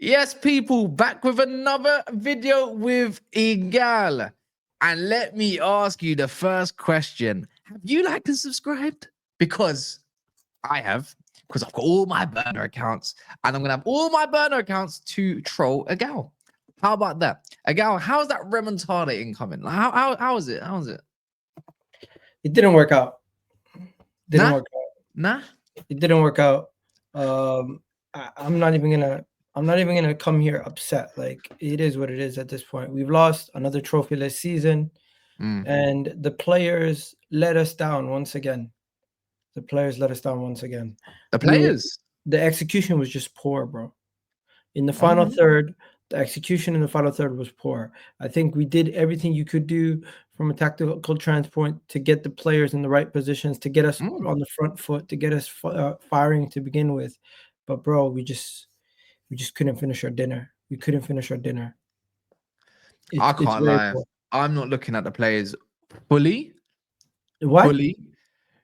Yes, people, back with another video with Egal. And let me ask you the first question. Have you liked and subscribed? Because I have, because I've got all my burner accounts and I'm going to have all my burner accounts to troll Egal. How about that? Egal, how's that remontada incoming? How is it? How is it? It didn't work out. Nah? It didn't work out. I'm not even gonna come here upset. Like, it is what it is at this point. We've lost another trophyless season, and the players let us down once again. The players? The execution was just poor, bro. In the final third, the execution in the final third was poor. I think we did everything you could do from a tactical standpoint to get the players in the right positions, to get us on the front foot, to get us firing to begin with. But bro, we just couldn't finish our dinner. We couldn't finish our dinner. I can't lie. Poor. I'm not looking at the players fully. What? Fully.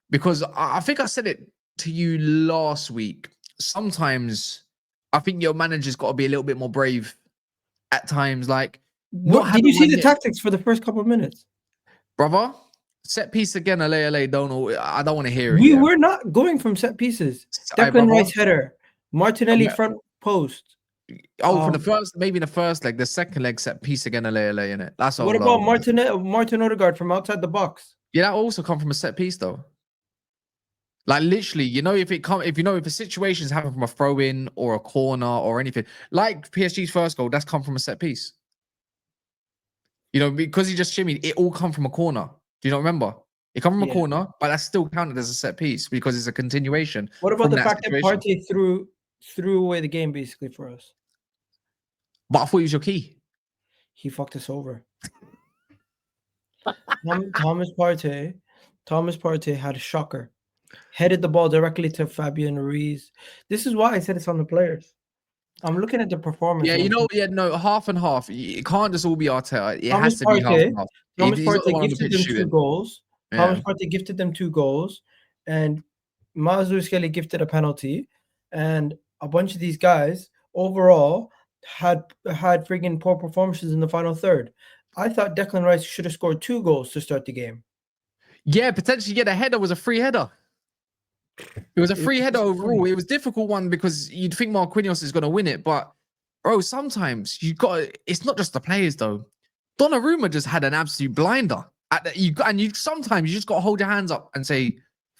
Because I think I said it to you last week. Sometimes I think your manager's got to be a little bit more brave at times. Like, did you see the tactics for the first couple of minutes? Brother, set piece again, LA, I don't want to hear it. We were not going from set pieces. Declan Rice header, Martinelli front post. Oh, from the first, maybe the first leg, the second leg set piece again, LA, innit? That's all. What about Martin Odegaard from outside the box? Yeah, that also come from a set piece though. Like, literally, if a situation's happened from a throw-in or a corner or anything, like PSG's first goal, that's come from a set piece. Because he just shimmied, it all come from a corner. Do you not remember? It come from a corner, but that's still counted as a set piece because it's a continuation. What about the fact that Partey threw away the game basically for us? But I thought he was your key. He fucked us over. Thomas Partey had a shocker. Headed the ball directly to Fabian Ruiz. This is why I said it's on the players. I'm looking at the performance. Yeah, half and half. It can't just all be Arteta. It has to be half and half. Thomas Partey gifted them 2 goals. Thomas Partey gifted them 2 goals, and Mazur Skelly gifted a penalty, and a bunch of these guys overall had friggin' poor performances in the final third. I thought Declan Rice should have scored 2 goals to start the game. Yeah, potentially. Yeah, the header was a free header. It was a free header overall. It was a difficult one because you'd think Marquinhos is going to win it, but bro, sometimes it's not just the players though. Donnarumma just had an absolute blinder. Sometimes you just got to hold your hands up and say,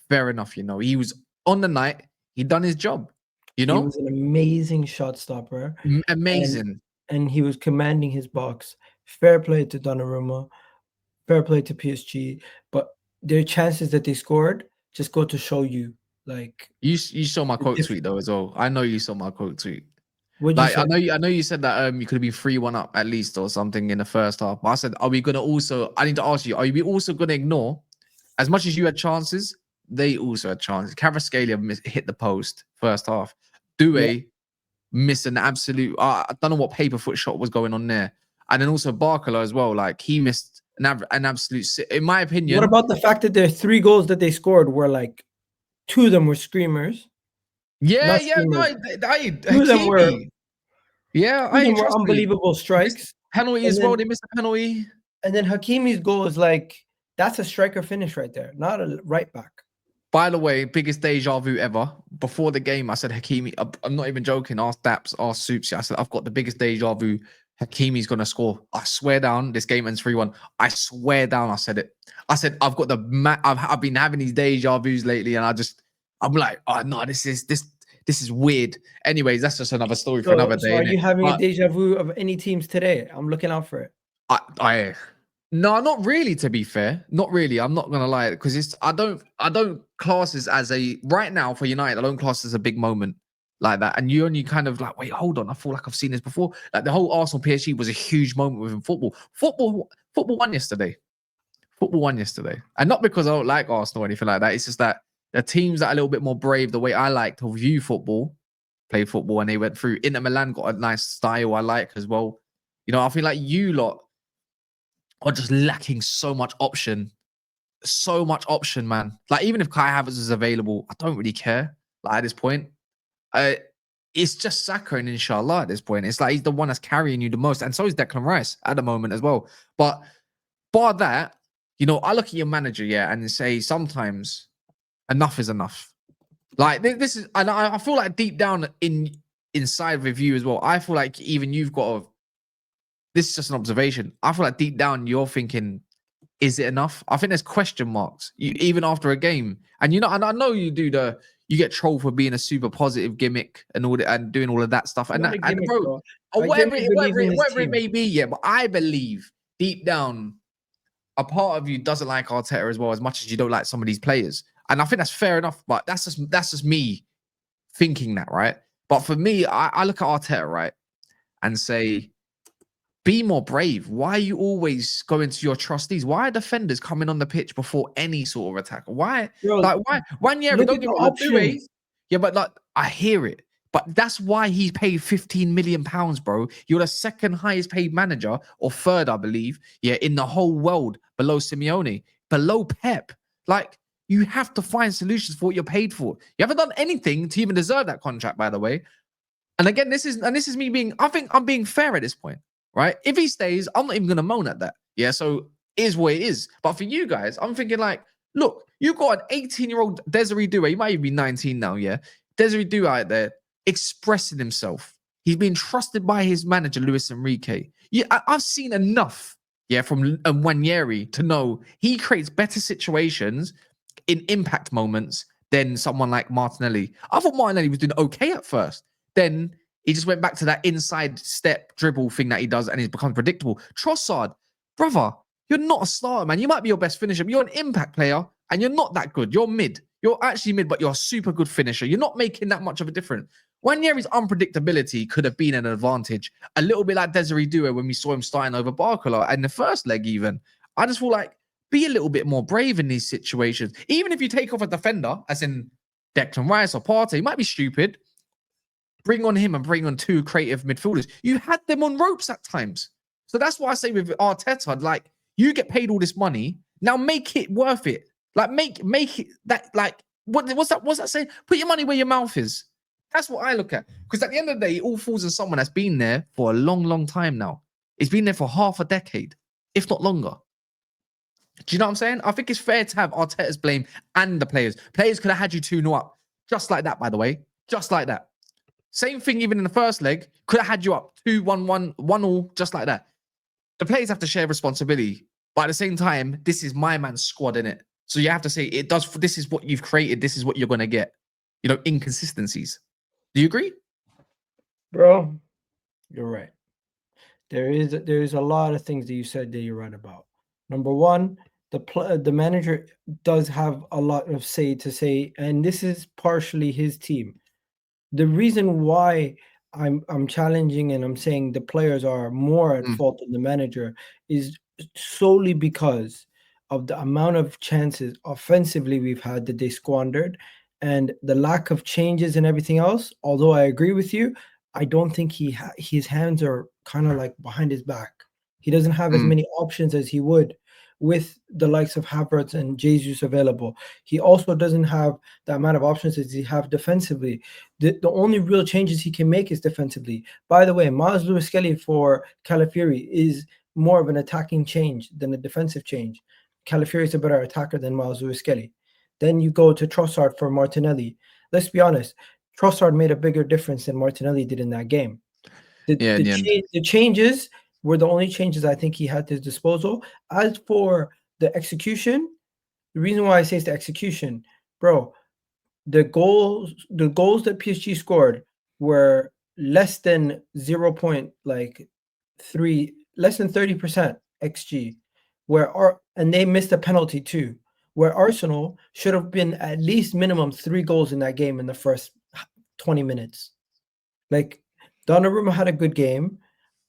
fair enough. He was on the night. He done his job. He was an amazing shot stopper. Amazing. And he was commanding his box. Fair play to Donnarumma. Fair play to PSG. But their chances that they scored just go to show you. Like, you saw my quote tweet though as well. I know you saw my quote tweet. I know you said that you could have been 3-1 up at least or something in the first half. But I said, I need to ask you, are we also gonna ignore, as much as you had chances, they also had chances. Kvaratskhelia hit the post first half. Doué missed an absolute I don't know what paper foot shot was going on there. And then also Barcola as well. Like, he missed an absolute, in my opinion. What about the fact that their 3 goals that they scored were like, 2 of them were screamers? Yeah, screamers. No, 2 of them were. Yeah, were unbelievable strikes. Penalty as well. They missed a penalty. And then Hakimi's goal is like, that's a striker finish right there, not a right back. By the way, biggest deja vu ever. Before the game, I said Hakimi. I'm not even joking. Ask Daps, ask Soups. I said I've got the biggest deja vu. Hakimi's gonna score. I swear down. This game ends 3-1. I swear down. I said it. I said I've got I've been having these deja vus lately, and I'm like, oh no, this is weird. Anyways, that's just another story for another day. So are you having a deja vu of any teams today? I'm looking out for it. No, not really, to be fair. Not really. I'm not gonna lie, because I don't class this as right now for United, I don't class this as a big moment like that. And you only kind of like, wait, hold on. I feel like I've seen this before. Like, the whole Arsenal PSG was a huge moment within football. Football won yesterday. And not because I don't like Arsenal or anything like that. It's just that the teams that are a little bit more brave, the way I like to view football, play football, and they went through. Inter Milan got a nice style I like as well. I feel like you lot are just lacking so much option, man. Like, even if Kai Havertz is available, I don't really care. Like, at this point, it's just Saka and Inshallah at this point. It's like he's the one that's carrying you the most, and so is Declan Rice at the moment as well. But bar that, you know, I look at your manager, yeah, and say sometimes enough is enough. Like this is, and I feel like deep down inside with you as well, I feel like even you've got to. This is just an observation. I feel like deep down you're thinking, is it enough? I think there's question marks even after a game, and you know, and I know you do you get trolled for being a super positive gimmick and all that and doing all of that stuff, and Not a that, and gimmick, bro, bro. or I whatever genuinely believe in this whatever it team. may be, yeah. But I believe deep down, a part of you doesn't like Arteta as well as much as you don't like some of these players, and I think that's fair enough. But that's just me thinking that, right? But for me, I look at Arteta, right, and say, be more brave. Why are you always going to your trustees? Why are defenders coming on the pitch before any sort of attack? Why? Bro, Like, why? Ranieri, look don't at get the me wrong, options. yeah, but like, I hear it. But that's why he's paid 15 million pounds, bro. You're the second highest paid manager, or third, I believe, yeah, in the whole world, below Simeone, below Pep. Like, you have to find solutions for what you're paid for. You haven't done anything to even deserve that contract, by the way. And again, this is me being, I think I'm being fair at this point, right? If he stays, I'm not even gonna moan at that. Yeah, so it is what it is. But for you guys, I'm thinking like, look, you've got an 18-year-old Desiree Doué, he might even be 19 now, yeah. Desiree Doué out there expressing himself. He's been trusted by his manager, Luis Enrique. Yeah, I've seen enough, yeah, from Ranieri to know he creates better situations in impact moments than someone like Martinelli. I thought Martinelli was doing okay at first. Then he just went back to that inside step dribble thing that he does, and he's become predictable. Trossard, brother, you're not a starter, man. You might be your best finisher, but you're an impact player, and you're not that good. You're mid. You're actually mid, but you're a super good finisher. You're not making that much of a difference. Ranieri's unpredictability could have been an advantage. A little bit like Desiree Doué when we saw him starting over Barcola in the first leg even. I just feel like be a little bit more brave in these situations. Even if you take off a defender, as in Declan Rice or Partey, it might be stupid. Bring on him and bring on two creative midfielders. You had them on ropes at times. So that's why I say with Arteta, like, you get paid all this money. Now make it worth it. Like, make it that, like, what's that saying? Put your money where your mouth is. That's what I look at. Because at the end of the day, it all falls on someone that's been there for a long, long time now. It's been there for half a decade, if not longer. Do you know what I'm saying? I think it's fair to have Arteta's blame and the players. Players could have had you 2-0 up. Just like that, by the way. Just like that. Same thing even in the first leg. Could have had you up 2-1-1, 1-1, just like that. The players have to share responsibility. But at the same time, this is my man's squad, innit? So you have to say, this is what you've created. This is what you're going to get. You know, inconsistencies. Do you agree? Bro, you're right. There is a lot of things that you said that you're right about. Number one, the manager does have a lot of say to say, and this is partially his team. The reason why I'm challenging and I'm saying the players are more at fault than the manager is solely because of the amount of chances offensively we've had that they squandered, and the lack of changes and everything else. Although I agree with you, I don't think his hands are kind of like behind his back. He doesn't have as many options as he would with the likes of Havertz and Jesus available. He also doesn't have the amount of options as he have defensively. The only real changes he can make is defensively. By the way, Miles Lewis-Skelly for Calafiori is more of an attacking change than a defensive change. Calafiori is a better attacker than Miles Lewis-Skelly. Then you go to Trossard for Martinelli. Let's be honest, Trossard made a bigger difference than Martinelli did in that game. The changes were the only changes I think he had to his disposal. As for the execution, the reason why I say it's the execution, bro, the goals that PSG scored were less than 0.3, less than 30% XG, and they missed a penalty too, where Arsenal should have been at least minimum 3 goals in that game in the first 20 minutes. Like, Donnarumma had a good game.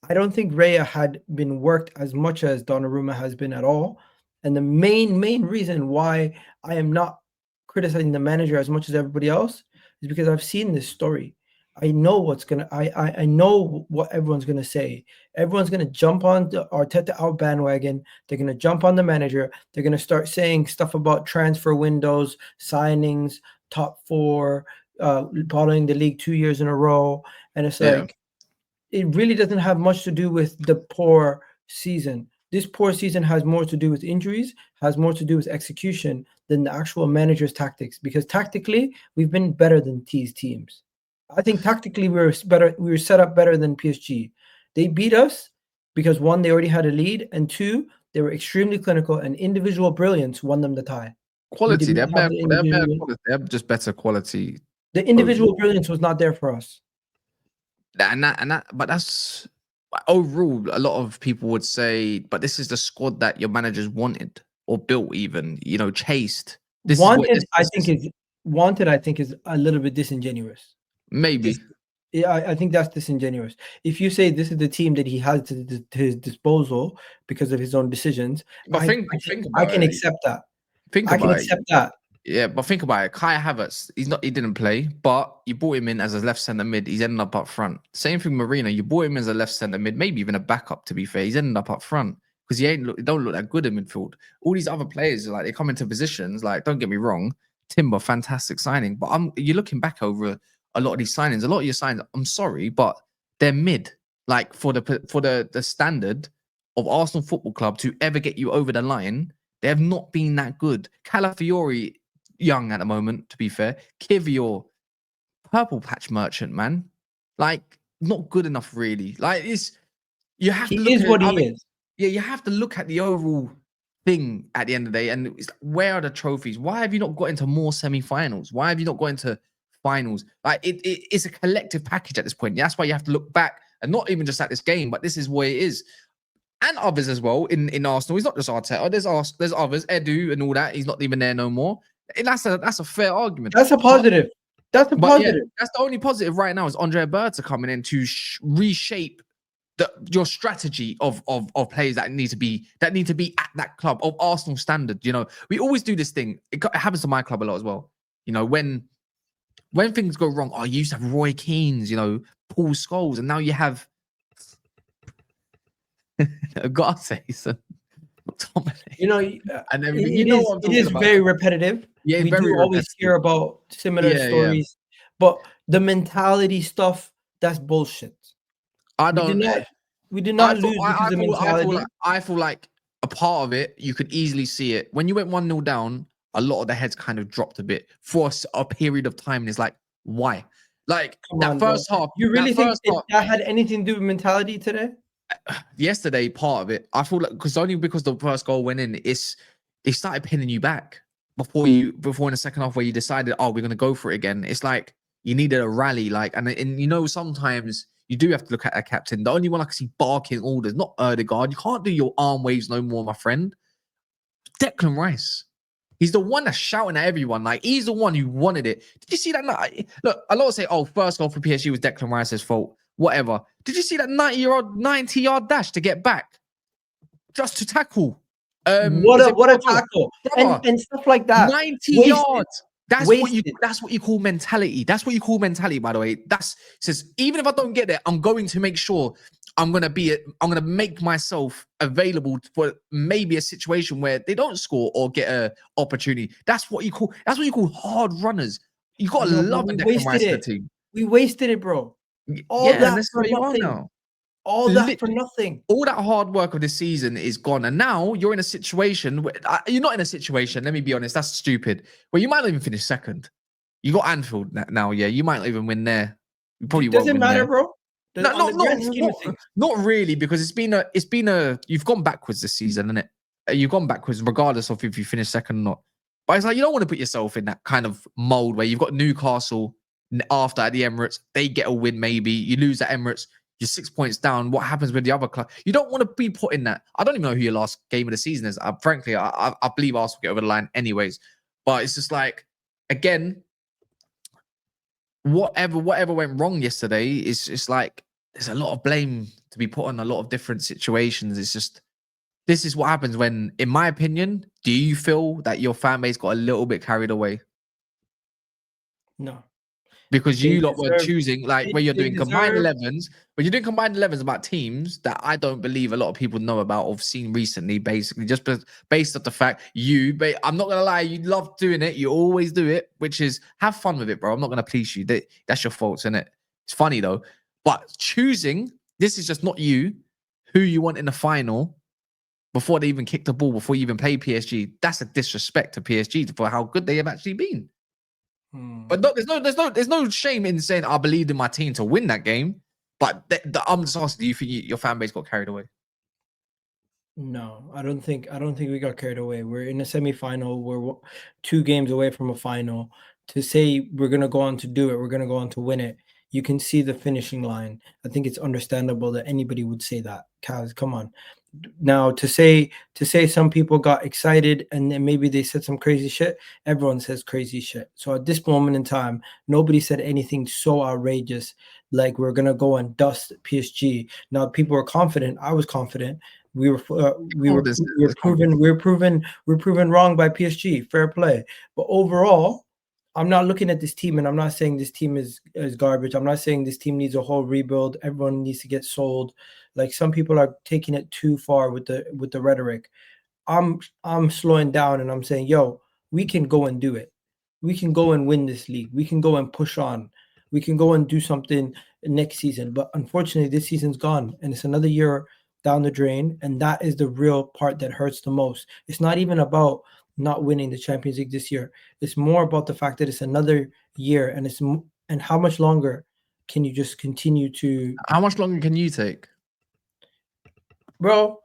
I don't think Raya had been worked as much as Donnarumma has been at all. And the main reason why I am not criticizing the manager as much as everybody else is because I've seen this story. I know I know what everyone's gonna say. Everyone's gonna jump on the Arteta out bandwagon. They're gonna jump on the manager. They're gonna start saying stuff about transfer windows, signings, top 4, following the league 2 years in a row, and it's Yeah. like it really doesn't have much to do with the poor season. This poor season has more to do with injuries, has more to do with execution than the actual manager's tactics. Because tactically, we've been better than these teams. I think tactically we were better. We were set up better than PSG. They beat us because one, they already had a lead, and two, they were extremely clinical, and individual brilliance won them the tie. We did Quality. not have the They're better individual. quality. They're just better quality The individual overall. brilliance was not there for us. But that's overall. A lot of people would say, but this is the squad that your managers wanted or built, even chased. This is what Wanted, this, I this think is is wanted. I think is a little bit disingenuous. maybe. Yeah, I think that's disingenuous. If you say this is the team that he has to his disposal because of his own decisions, But think I about can it. accept that. Think I can about it. accept that. Yeah, but think about it. Kai Havertz, he didn't play, but you brought him in as a left centre mid. He's ended up front. Same thing, Marino. You brought him as a left centre mid, maybe even a backup. To be fair, he's ended up front because he don't look that good in midfield. All these other players, like they come into positions. Like, don't get me wrong, Timber, fantastic signing. But you're looking back over a lot of these signings. A lot of your signings, I'm sorry, but they're mid. Like for the standard of Arsenal Football Club to ever get you over the line, they have not been that good. Calafiori, young at the moment, to be fair. Kivior, purple patch merchant, man. Like, not good enough, really. Like, you have He to look is at it. what he is. Yeah, you have to look at the overall thing at the end of the day. And it's like, where are the trophies? Why have you not got into more semi-finals? Why have you not got into finals? Like, it's a collective package at this point. That's why you have to look back and not even just at this game, but this is where it is. And others as well in Arsenal. He's not just Arteta. There's others, Edu and all that. He's not even there no more. And that's a fair argument. That's a positive. That's a But yeah, positive. that's the only positive right now is Andre Berta coming in to reshape your strategy of players that need to be at that club of Arsenal standard. We always do this thing. It happens to my club a lot as well. When things go wrong, you used to have Roy Keanes, Paul Scholes, and now you have Garces and McTominay. And everything. It What I'm talking is about. very repetitive. Yeah, We very do always repetitive. hear about similar Yeah. stories, but the mentality stuff, that's bullshit. I don't. We did not lose because of mentality. I feel like a part of it, you could easily see it. When you went 1-0 down, a lot of the heads kind of dropped a bit for a period of time. And it's like, why? Like, Come that on, first bro. half. You really That think first half. that had anything to do with mentality today? Yesterday, part of it, I feel like because the first goal went in, they started pinning you back before in the second half where you decided, we're gonna go for it again. It's like you needed a rally, like, and sometimes you do have to look at a captain. The only one I can see barking orders, not Erdegaard. You can't do your arm waves no more, my friend. Declan Rice. He's the one that's shouting at everyone. Like, he's the one who wanted it. Did you see that? Look, a lot of say, first goal for PSG was Declan Rice's fault. Whatever. Did you see that 90-yard dash to get back? Just to tackle. What a tackle. And stuff like that. 90 Wasted. yards. That's what you call mentality. That's what you call mentality, by the way. Says, even if I don't get there, I'm going to make sure I'm going to make myself available for maybe a situation where they don't score or get an opportunity. That's what you call hard runners. You got to love a Declan Rice in the team. We wasted it, bro. All that for nothing. All that for nothing. All that hard work of this season is gone. And now you're in a situation where you're not in a situation, let me be honest, that's stupid, where you might not even finish second. You got Anfield now, yeah. You might not even win there. You probably won't win matter, there. bro. Not really, because it's been a you've gone backwards this season, isn't it? You've gone backwards regardless of if you finish second or not. But it's like you don't want to put yourself in that kind of mold where you've got Newcastle after at the Emirates, they get a win maybe. You lose at Emirates, you're 6 points down. What happens with the other club? You don't want to be put in that. I don't even know who your last game of the season is. Frankly, I believe Arsenal will get over the line anyways. But it's just like, again, whatever went wrong yesterday is just like there's a lot of blame to be put on a lot of different situations. It's just this is what happens when, in my opinion, do you feel that your fan base got a little bit carried away? No. because They you lot were deserve. choosing like where you're They doing combined deserve. 11s, but you're doing combined 11s about teams that I don't believe a lot of people know about or have seen recently. Basically, just based off the fact I'm not gonna lie, you love doing it. You always do it, which is have fun with it, bro. I'm not gonna police you. That's your fault, isn't it? It's funny though, but choosing this is just not you. Who you want in the final before they even kick the ball, before you even play PSG. That's a disrespect to PSG for how good they have actually been. But no, there's no shame in saying I believed in my team to win that game. But I'm just asking, do you think your fan base got carried away? No, I don't think we got carried away. We're in a semi-final. We're 2 games away from a final. To say we're gonna go on to do it, we're gonna go on to win it. You can see the finishing line. I think it's understandable that anybody would say that. Kaz, come on. Now to say some people got excited and then maybe they said some crazy shit. Everyone says crazy shit. So at this moment in time, nobody said anything so outrageous like we're gonna go and dust PSG. Now people were confident. I was confident. We were Oh, this is proven wrong by PSG. Fair play. But overall, I'm not looking at this team and I'm not saying this team is garbage. I'm not saying this team needs a whole rebuild. Everyone needs to get sold. Like some people are taking it too far with the rhetoric. I'm slowing down and I'm saying, yo, we can go and do it. We can go and win this league. We can go and push on. We can go and do something next season. But unfortunately, this season's gone and it's another year down the drain. And that is the real part that hurts the most. It's not even about not winning the Champions League this year. It's more about the fact that it's another year and how much longer can you just continue to. How much longer can you take? Bro,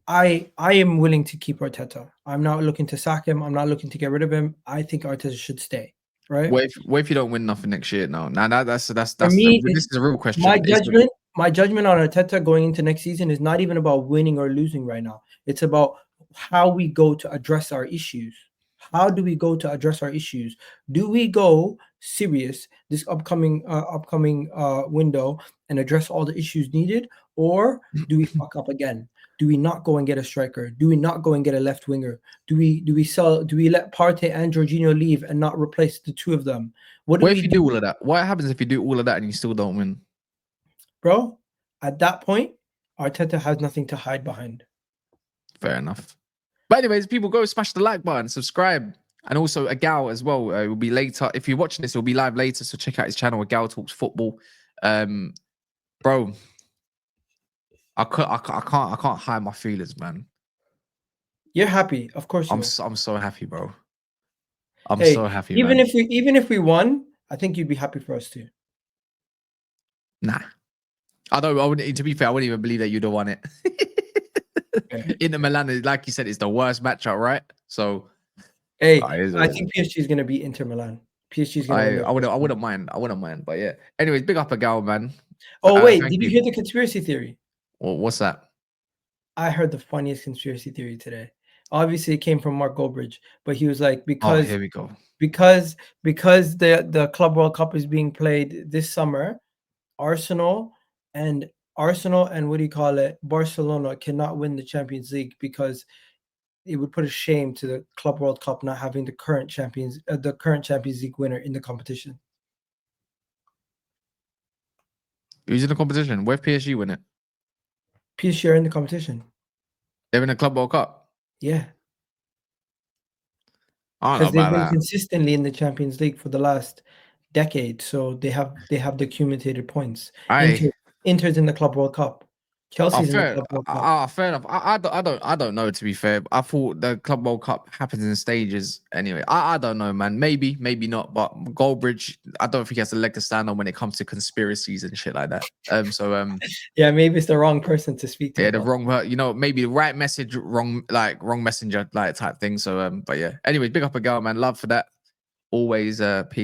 I am willing to keep Arteta. I'm not looking to sack him. I'm not looking to get rid of him. I think Arteta should stay. Right? What if you don't win nothing next year? No, that's For me, this is a real question. my judgment. My judgment on Arteta going into next season is not even about winning or losing right now. It's about how we go to address our issues. How do we go to address our issues? Do we go serious this upcoming window and address all the issues needed, or do we fuck up again? Do we not go and get a striker? Do we not go and get a left winger? Do we let Partey and Jorginho leave and not replace the two of them? What do What we if you do all of that? What happens if you do all of that and you still don't win? Bro, at that point, Arteta has nothing to hide behind. Fair enough. But anyways, people go smash the like button, subscribe, and also Egal as well. It will be later. If you're watching this, it will be live later. So check out his channel, Egal Talks Football. Bro, I can't hide my feelings, man. You're happy, of course. I'm so happy, bro. I'm hey, so happy, even man. if we won, I think you'd be happy for us too. Nah, I don't. I wouldn't. To be fair, I wouldn't even believe that you'd have won it. Okay. Inter Milan, like you said, it's the worst matchup, right? So, hey, I think PSG is going to beat Inter Milan. PSG is going to win. I wouldn't mind. But yeah. Anyways, big up Egal, man. Oh wait, Thank did you hear the conspiracy theory? Well, what's that? I heard the funniest conspiracy theory today. Obviously, it came from Mark Goldbridge, but he was like, Oh, here we go. because the Club World Cup is being played this summer, Arsenal and what do you call it? Barcelona cannot win the Champions League because it would put a shame to the Club World Cup not having the current Champions League winner in the competition. Who's in the competition? Where PSG win it? PSG are in the competition. They're in the Club World Cup. Yeah. I don't know Because they've about been that. consistently in the Champions League for the last decade, so they have the accumulated points. Inter's in the Club World Cup. Chelsea's in the Club World Cup. Fair enough. I don't know, to be fair. I thought the Club World Cup happens in stages anyway. I don't know, man. Maybe not. But Goldbridge, I don't think he has a leg to stand on when it comes to conspiracies and shit like that. Yeah, maybe it's the wrong person to speak to. Yeah, the wrong, maybe the right message, wrong messenger, like type thing. So but yeah. Anyways, big up Egal, man. Love for that. Always peace.